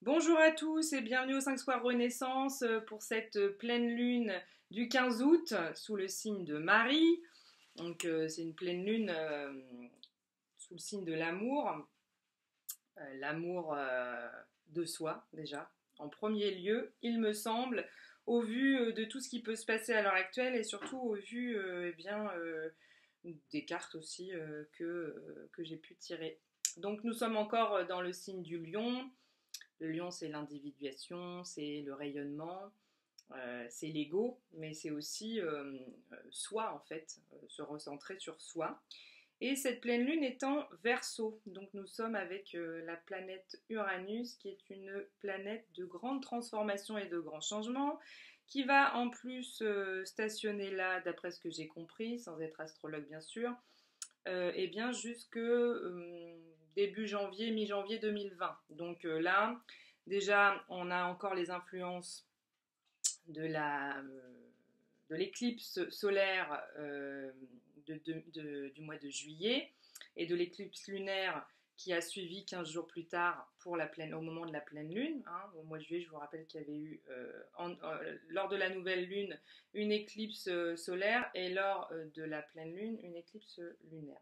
Bonjour à tous et bienvenue au 5 Soir Renaissance pour cette pleine lune du 15 août sous le signe de Marie. Donc c'est une pleine lune sous le signe de l'amour, l'amour de soi déjà. En premier lieu, il me semble, au vu de tout ce qui peut se passer à l'heure actuelle et surtout au vu des cartes aussi que j'ai pu tirer. Donc nous sommes encore dans le signe du lion. Le lion, c'est l'individuation, c'est le rayonnement, c'est l'ego, mais c'est aussi soi, en fait, se recentrer sur soi. Et cette pleine lune est en Verseau, donc nous sommes avec la planète Uranus, qui est une planète de grande transformation et de grands changements, qui va en plus stationner là, d'après ce que j'ai compris, sans être astrologue bien sûr, et bien jusque début janvier, mi-janvier 2020. Donc là, déjà, on a encore les influences de l'éclipse solaire du mois de juillet et de l'éclipse lunaire qui a suivi 15 jours plus tard au moment de la pleine lune. Hein. Au mois de juillet, je vous rappelle qu'il y avait eu, lors de la nouvelle lune, une éclipse solaire et lors de la pleine lune, une éclipse lunaire.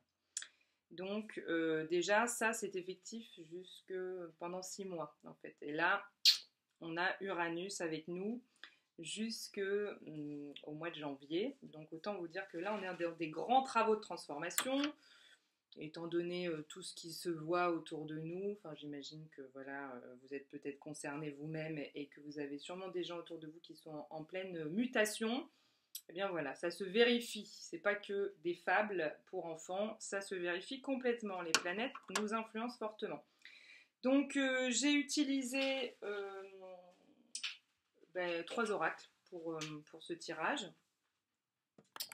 Donc déjà, ça, c'est effectif jusque pendant 6 mois, en fait. Et là, on a Uranus avec nous jusqu'au mois de janvier. Donc autant vous dire que là, on est dans des grands travaux de transformation. Étant donné tout ce qui se voit autour de nous, enfin, j'imagine que voilà, vous êtes peut-être concernés vous-même et que vous avez sûrement des gens autour de vous qui sont en pleine mutation. Eh bien voilà, ça se vérifie. C'est pas que des fables pour enfants, ça se vérifie complètement. Les planètes nous influencent fortement. Donc j'ai utilisé 3 oracles pour ce tirage.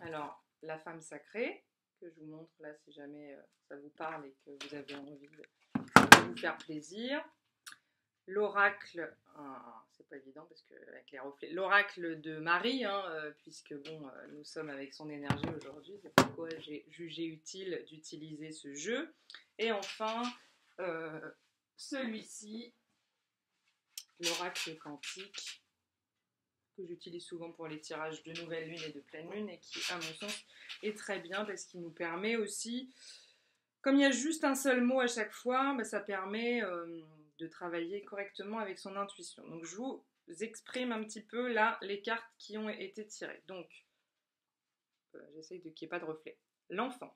Alors, la femme sacrée, que je vous montre là si jamais ça vous parle et que vous avez envie de vous faire plaisir. L'oracle, c'est pas évident parce que avec les reflets, l'oracle de Marie, hein, puisque bon, nous sommes avec son énergie aujourd'hui, c'est pourquoi j'ai jugé utile d'utiliser ce jeu. Et enfin, celui-ci, l'oracle quantique, que j'utilise souvent pour les tirages de nouvelle lune et de pleine lune et qui, à mon sens, est très bien parce qu'il nous permet aussi, comme il y a juste un seul mot à chaque fois, ça permet de travailler correctement avec son intuition. Donc je vous exprime un petit peu là les cartes qui ont été tirées. Donc, j'essaye qu'il n'y ait pas de reflet. L'enfant.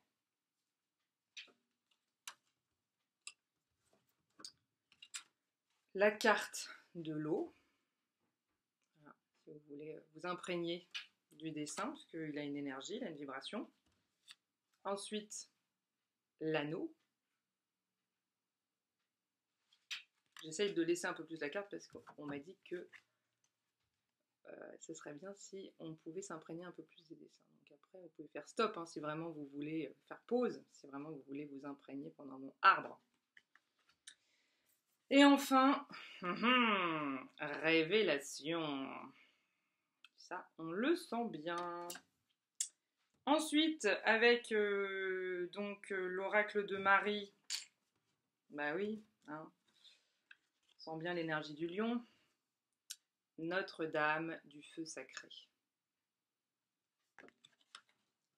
La carte de l'eau. Voilà, si vous voulez vous imprégner du dessin, parce qu'il a une énergie, il a une vibration. Ensuite, l'anneau. J'essaye de laisser un peu plus la carte parce qu'on m'a dit que ce serait bien si on pouvait s'imprégner un peu plus des dessins. Donc après, vous pouvez faire stop si vraiment vous voulez faire pause, si vraiment vous voulez vous imprégner pendant mon arbre. Et enfin, révélation. Ça, on le sent bien. Ensuite, avec l'oracle de Marie, bah oui, hein, on sent bien l'énergie du lion. Notre-Dame du feu sacré.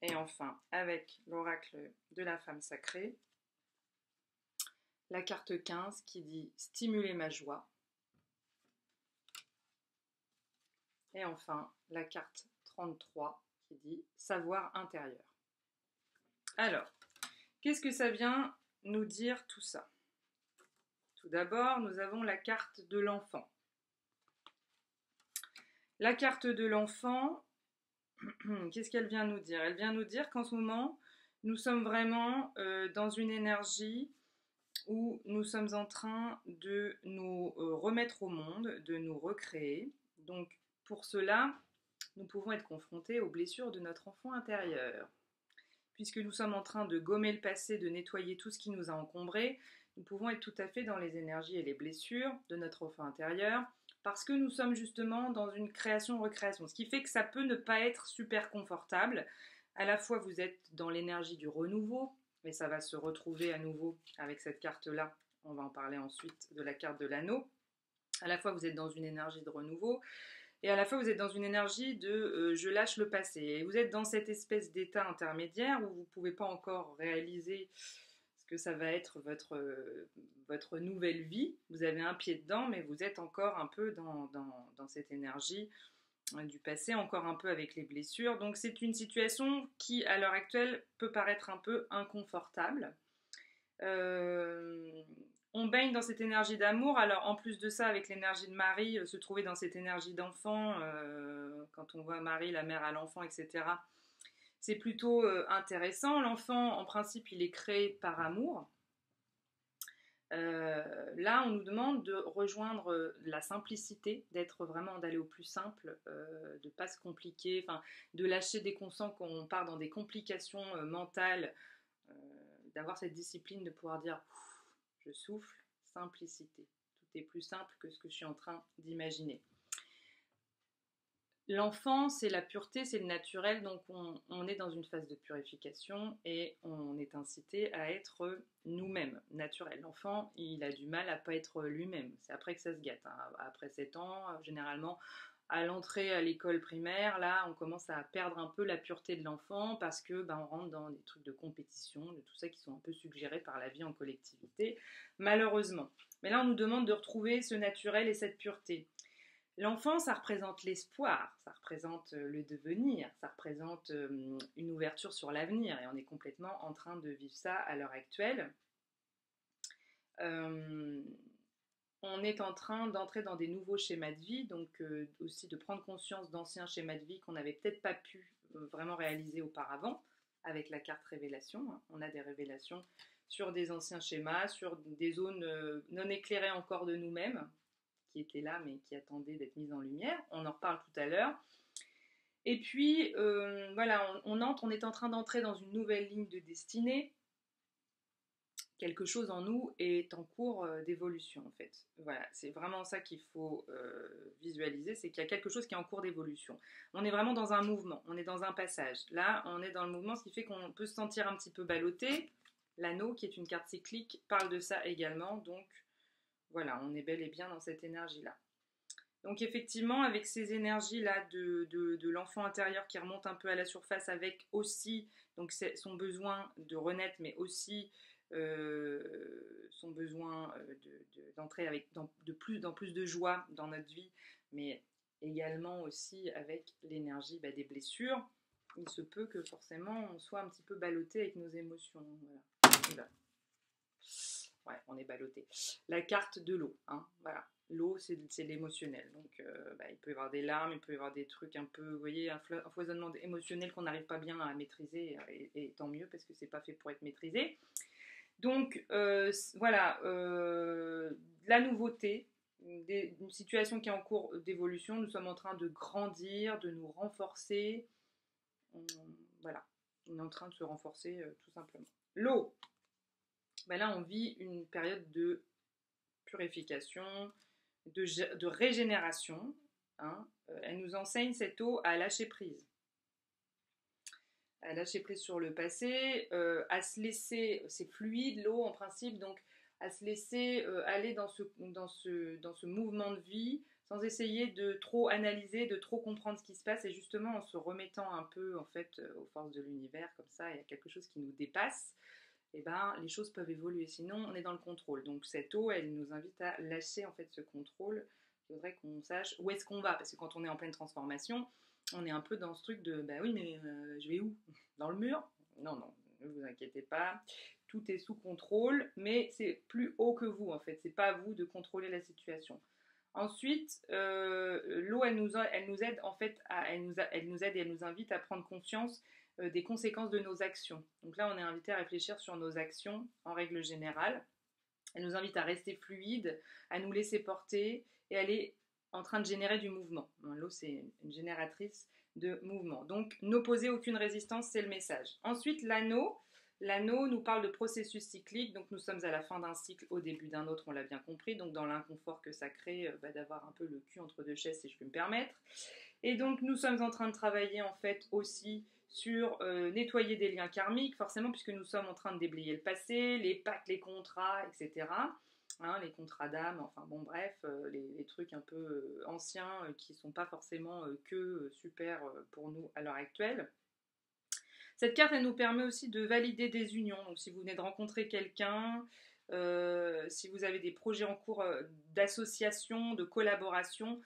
Et enfin, avec l'oracle de la femme sacrée, la carte 15 qui dit « Stimuler ma joie ». Et enfin, la carte 33 qui dit « Savoir intérieur ». Alors, qu'est-ce que ça vient nous dire tout ça? Tout d'abord, nous avons la carte de l'enfant. La carte de l'enfant, qu'est-ce qu'elle vient nous dire? Elle vient nous dire qu'en ce moment, nous sommes vraiment dans une énergie où nous sommes en train de nous remettre au monde, de nous recréer. Donc, pour cela, nous pouvons être confrontés aux blessures de notre enfant intérieur. Puisque nous sommes en train de gommer le passé, de nettoyer tout ce qui nous a encombrés, nous pouvons être tout à fait dans les énergies et les blessures de notre enfant intérieur, parce que nous sommes justement dans une création-recréation, ce qui fait que ça peut ne pas être super confortable. À la fois, vous êtes dans l'énergie du renouveau, mais ça va se retrouver à nouveau avec cette carte-là. On va en parler ensuite de la carte de l'anneau. À la fois, vous êtes dans une énergie de renouveau, et à la fois, vous êtes dans une énergie de je lâche le passé. Et vous êtes dans cette espèce d'état intermédiaire où vous ne pouvez pas encore réaliser ce que ça va être votre nouvelle vie. Vous avez un pied dedans, mais vous êtes encore un peu dans cette énergie du passé, encore un peu avec les blessures. Donc c'est une situation qui, à l'heure actuelle, peut paraître un peu inconfortable. Euh, on baigne dans cette énergie d'amour. Alors en plus de ça, avec l'énergie de Marie, se trouver dans cette énergie d'enfant, quand on voit Marie, la mère à l'enfant, etc., c'est plutôt intéressant. L'enfant, en principe, il est créé par amour. Là, on nous demande de rejoindre la simplicité, d'être vraiment, d'aller au plus simple, de ne pas se compliquer, enfin, de lâcher dès qu'on sent qu'on part dans des complications mentales, euh, d'avoir cette discipline de pouvoir dire je souffle, simplicité. Tout est plus simple que ce que je suis en train d'imaginer. L'enfant, c'est la pureté, c'est le naturel, donc on est dans une phase de purification et on est incité à être nous-mêmes, naturel. L'enfant, il a du mal à ne pas être lui-même. C'est après que ça se gâte, hein. Après 7 ans, généralement, à l'entrée à l'école primaire, là, on commence à perdre un peu la pureté de l'enfant parce que on rentre dans des trucs de compétition, de tout ça qui sont un peu suggérés par la vie en collectivité, malheureusement. Mais là, on nous demande de retrouver ce naturel et cette pureté. L'enfant, ça représente l'espoir, ça représente le devenir, ça représente une ouverture sur l'avenir et on est complètement en train de vivre ça à l'heure actuelle. Euh, on est en train d'entrer dans des nouveaux schémas de vie, donc aussi de prendre conscience d'anciens schémas de vie qu'on n'avait peut-être pas pu vraiment réaliser auparavant avec la carte révélation. Hein. On a des révélations sur des anciens schémas, sur des zones non éclairées encore de nous-mêmes, qui étaient là mais qui attendaient d'être mises en lumière. On en reparle tout à l'heure. Et puis, voilà, on est en train d'entrer dans une nouvelle ligne de destinée. Quelque chose en nous est en cours d'évolution, en fait. Voilà, c'est vraiment ça qu'il faut visualiser, c'est qu'il y a quelque chose qui est en cours d'évolution. On est vraiment dans un mouvement, on est dans un passage. Là, on est dans le mouvement, ce qui fait qu'on peut se sentir un petit peu ballotté. L'anneau, qui est une carte cyclique, parle de ça également, donc voilà, on est bel et bien dans cette énergie-là. Donc effectivement, avec ces énergies-là de l'enfant intérieur qui remonte un peu à la surface, avec aussi donc son besoin de renaître, mais aussi son besoin d'entrer avec dans plus de joie dans notre vie, mais également aussi avec l'énergie des blessures, il se peut que forcément on soit un petit peu ballotté avec nos émotions. Voilà. Ouais, on est ballotté. La carte de l'eau, hein, voilà. L'eau, c'est l'émotionnel. Donc, il peut y avoir des larmes, il peut y avoir des trucs un peu, vous voyez, un foisonnement émotionnel qu'on n'arrive pas bien à maîtriser, et tant mieux, parce que c'est pas fait pour être maîtrisé. Donc, voilà, la nouveauté, une situation qui est en cours d'évolution, nous sommes en train de grandir, de nous renforcer. Voilà, on est en train de se renforcer tout simplement. L'eau, là, on vit une période de purification, de régénération. Hein. Elle nous enseigne cette eau à lâcher prise. À lâcher prise sur le passé, à se laisser, c'est fluide l'eau en principe, donc à se laisser aller dans ce mouvement de vie sans essayer de trop analyser, de trop comprendre ce qui se passe, et justement en se remettant un peu en fait aux forces de l'univers, comme ça, il y a quelque chose qui nous dépasse. Et les choses peuvent évoluer. Sinon, on est dans le contrôle. Donc cette eau, elle nous invite à lâcher en fait ce contrôle. Il faudrait qu'on sache où est-ce qu'on va, parce que quand on est en pleine transformation, on est un peu dans ce truc de oui, mais je vais où? Dans le mur? Non, non, ne vous inquiétez pas. Tout est sous contrôle, mais c'est plus haut que vous en fait. C'est pas à vous de contrôler la situation. Ensuite, l'eau, elle nous aide en fait, elle nous aide et elle nous invite à prendre conscience des conséquences de nos actions. Donc là, on est invité à réfléchir sur nos actions en règle générale. Elle nous invite à rester fluide, à nous laisser porter, et elle est en train de générer du mouvement. L'eau, c'est une génératrice de mouvement. Donc, n'opposer aucune résistance, c'est le message. Ensuite, l'anneau. L'anneau nous parle de processus cyclique, donc nous sommes à la fin d'un cycle, au début d'un autre, on l'a bien compris, donc dans l'inconfort que ça crée, d'avoir un peu le cul entre deux chaises, si je peux me permettre. Et donc nous sommes en train de travailler en fait aussi sur nettoyer des liens karmiques, forcément puisque nous sommes en train de déblayer le passé, les pactes, les contrats, etc. hein, les contrats d'âme, enfin bon bref, les trucs un peu anciens qui ne sont pas forcément super pour nous à l'heure actuelle. Cette carte, elle nous permet aussi de valider des unions. Donc, si vous venez de rencontrer quelqu'un, si vous avez des projets en cours d'association, de collaboration,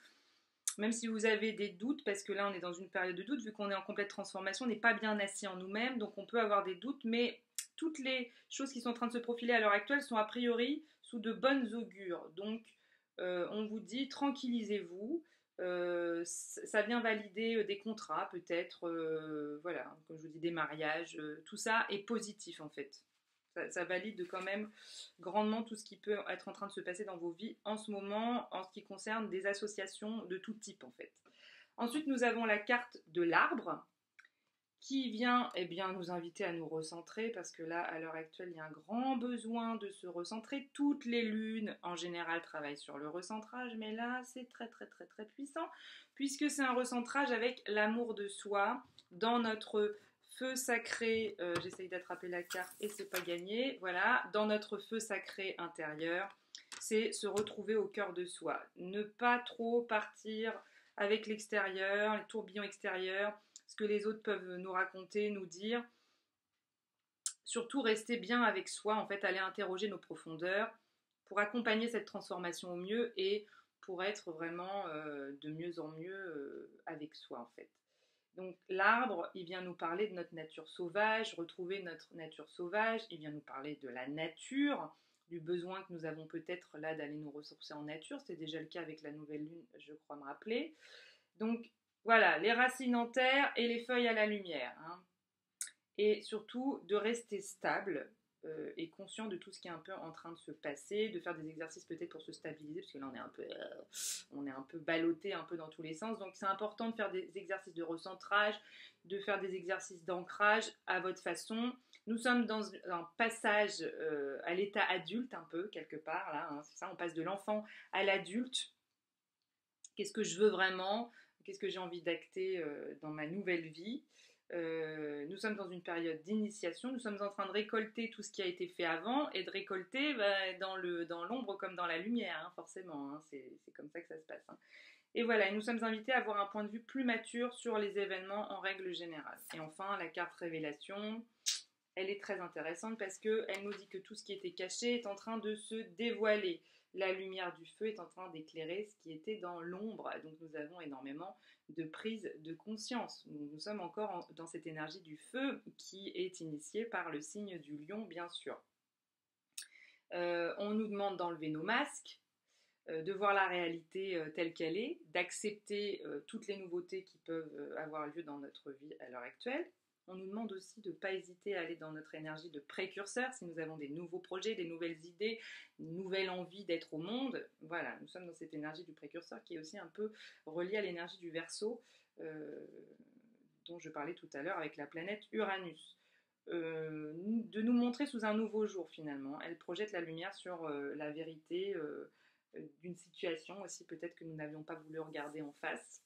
même si vous avez des doutes, parce que là, on est dans une période de doute, vu qu'on est en complète transformation, on n'est pas bien assis en nous-mêmes, donc on peut avoir des doutes, mais toutes les choses qui sont en train de se profiler à l'heure actuelle sont a priori sous de bonnes augures. Donc, on vous dit, tranquillisez-vous. Ça vient valider des contrats, peut-être, voilà, comme je vous dis, des mariages, tout ça est positif en fait. Ça valide quand même grandement tout ce qui peut être en train de se passer dans vos vies en ce moment, en ce qui concerne des associations de tout type en fait. Ensuite, nous avons la carte de l'arbre, qui vient nous inviter à nous recentrer, parce que là, à l'heure actuelle, il y a un grand besoin de se recentrer. Toutes les lunes, en général, travaillent sur le recentrage, mais là, c'est très, très, très, très puissant, puisque c'est un recentrage avec l'amour de soi, dans notre feu sacré, j'essaye d'attraper la carte et c'est pas gagné, voilà, dans notre feu sacré intérieur, c'est se retrouver au cœur de soi. Ne pas trop partir avec l'extérieur, les tourbillons extérieurs, ce que les autres peuvent nous raconter, nous dire. Surtout rester bien avec soi, en fait, aller interroger nos profondeurs pour accompagner cette transformation au mieux et pour être vraiment de mieux en mieux avec soi, en fait. Donc l'arbre, il vient nous parler de notre nature sauvage, retrouver notre nature sauvage, il vient nous parler de la nature, du besoin que nous avons peut-être là d'aller nous ressourcer en nature, c'était déjà le cas avec la nouvelle lune, je crois me rappeler. Donc voilà, les racines en terre et les feuilles à la lumière. Hein. Et surtout de rester stable et conscient de tout ce qui est un peu en train de se passer, de faire des exercices peut-être pour se stabiliser, parce que là on est un peu ballotté un peu dans tous les sens. Donc c'est important de faire des exercices de recentrage, de faire des exercices d'ancrage à votre façon. Nous sommes dans un passage à l'état adulte un peu, quelque part, là, hein, c'est ça, on passe de l'enfant à l'adulte. Qu'est-ce que je veux vraiment? Qu'est-ce que j'ai envie d'acter dans ma nouvelle vie? Nous sommes dans une période d'initiation, nous sommes en train de récolter tout ce qui a été fait avant et de récolter dans l'ombre comme dans la lumière, hein, forcément, hein, c'est comme ça que ça se passe. Hein. Et voilà, et nous sommes invités à avoir un point de vue plus mature sur les événements en règle générale. Et enfin, la carte révélation, elle est très intéressante parce qu'elle nous dit que tout ce qui était caché est en train de se dévoiler. La lumière du feu est en train d'éclairer ce qui était dans l'ombre. Donc nous avons énormément de prise de conscience. Nous sommes encore dans cette énergie du feu qui est initiée par le signe du lion, bien sûr. On nous demande d'enlever nos masques, de voir la réalité telle qu'elle est, d'accepter toutes les nouveautés qui peuvent avoir lieu dans notre vie à l'heure actuelle. On nous demande aussi de ne pas hésiter à aller dans notre énergie de précurseur, si nous avons des nouveaux projets, des nouvelles idées, une nouvelle envie d'être au monde. Voilà, nous sommes dans cette énergie du précurseur qui est aussi un peu reliée à l'énergie du Verseau, dont je parlais tout à l'heure avec la planète Uranus. De nous montrer sous un nouveau jour finalement. Elle projette la lumière sur la vérité d'une situation aussi peut-être que nous n'avions pas voulu regarder en face.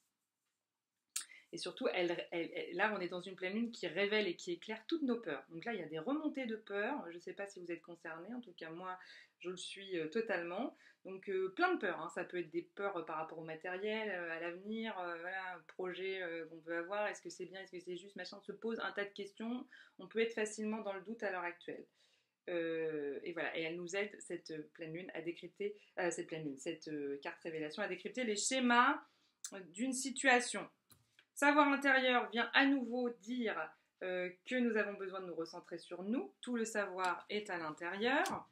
Et surtout, là, on est dans une pleine lune qui révèle et qui éclaire toutes nos peurs. Donc là, il y a des remontées de peurs. Je ne sais pas si vous êtes concernés. En tout cas, moi, je le suis totalement. Donc, plein de peurs. Hein. Ça peut être des peurs par rapport au matériel, à l'avenir, voilà, projet qu'on peut avoir. Est-ce que c'est bien? Est-ce que c'est juste? Machin, on se pose un tas de questions. On peut être facilement dans le doute à l'heure actuelle. Et voilà, et elle nous aide, cette pleine lune, à décrypter, cette carte révélation, à décrypter les schémas d'une situation. Savoir intérieur vient à nouveau dire que nous avons besoin de nous recentrer sur nous. Tout le savoir est à l'intérieur.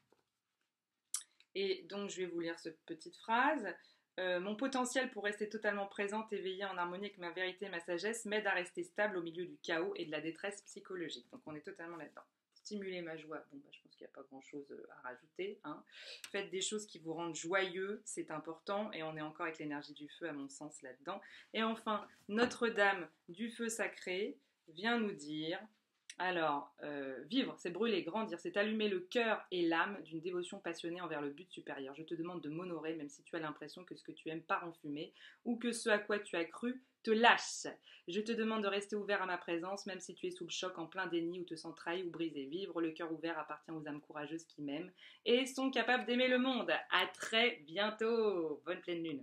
Et donc, je vais vous lire cette petite phrase. Mon potentiel pour rester totalement présente, éveillée, en harmonie avec ma vérité et ma sagesse m'aide à rester stable au milieu du chaos et de la détresse psychologique. Donc, on est totalement là-dedans. Stimuler ma joie, bon, je pense qu'il n'y a pas grand-chose à rajouter. Hein. Faites des choses qui vous rendent joyeux, c'est important, et on est encore avec l'énergie du feu, à mon sens, là-dedans. Et enfin, Notre-Dame du feu sacré vient nous dire Alors, vivre, c'est brûler, grandir, c'est allumer le cœur et l'âme d'une dévotion passionnée envers le but supérieur. Je te demande de m'honorer, même si tu as l'impression que ce que tu aimes part en fumée, ou que ce à quoi tu as cru te lâche. Je te demande de rester ouvert à ma présence, même si tu es sous le choc, en plein déni, ou te sens trahi ou brisé. Vivre, le cœur ouvert appartient aux âmes courageuses qui m'aiment et sont capables d'aimer le monde. À très bientôt. Bonne pleine lune.